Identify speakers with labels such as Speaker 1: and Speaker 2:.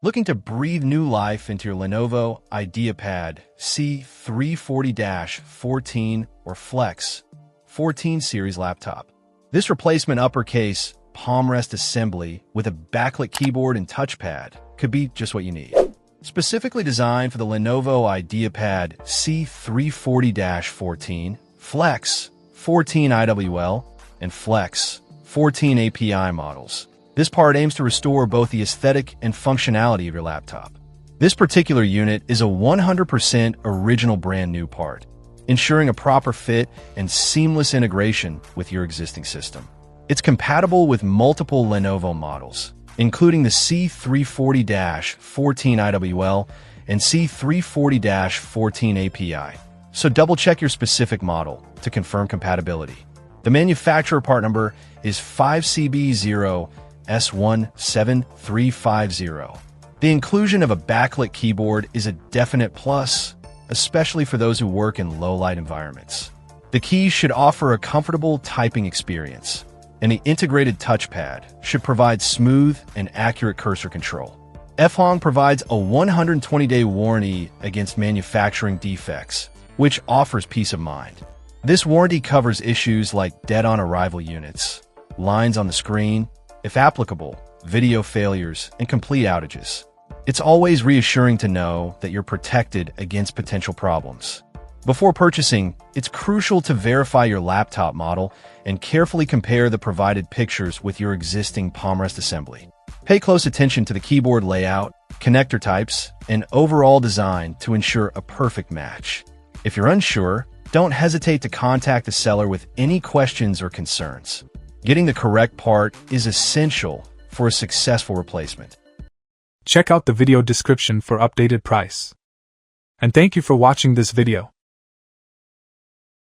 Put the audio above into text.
Speaker 1: Looking to breathe new life into your Lenovo IdeaPad C340-14 or Flex 14 series laptop. This replacement uppercase Palmrest assembly with a backlit keyboard and touchpad could be just what you need. Specifically designed for the Lenovo IdeaPad C340-14, Flex 14 IWL, and Flex 14 API models. This part aims to restore both the aesthetic and functionality of your laptop. This particular unit is a 100% original brand new part, ensuring a proper fit and seamless integration with your existing system. It's compatible with multiple Lenovo models, including the C340-14 IWL and C340-14 API. So double-check your specific model to confirm compatibility. The manufacturer part number is 5CB0S17350. The inclusion of a backlit keyboard is a definite plus, especially for those who work in low-light environments. The keys should offer a comfortable typing experience, and the integrated touchpad should provide smooth and accurate cursor control. F-Long provides a 120-day warranty against manufacturing defects, which offers peace of mind. This warranty covers issues like dead-on-arrival units, lines on the screen, if applicable, video failures, and complete outages. It's always reassuring to know that you're protected against potential problems. Before purchasing, it's crucial to verify your laptop model and carefully compare the provided pictures with your existing Palmrest assembly. Pay close attention to the keyboard layout, connector types, and overall design to ensure a perfect match. If you're unsure, don't hesitate to contact the seller with any questions or concerns. Getting the correct part is essential for a successful replacement.
Speaker 2: Check out the video description for updated price. And thank you for watching this video.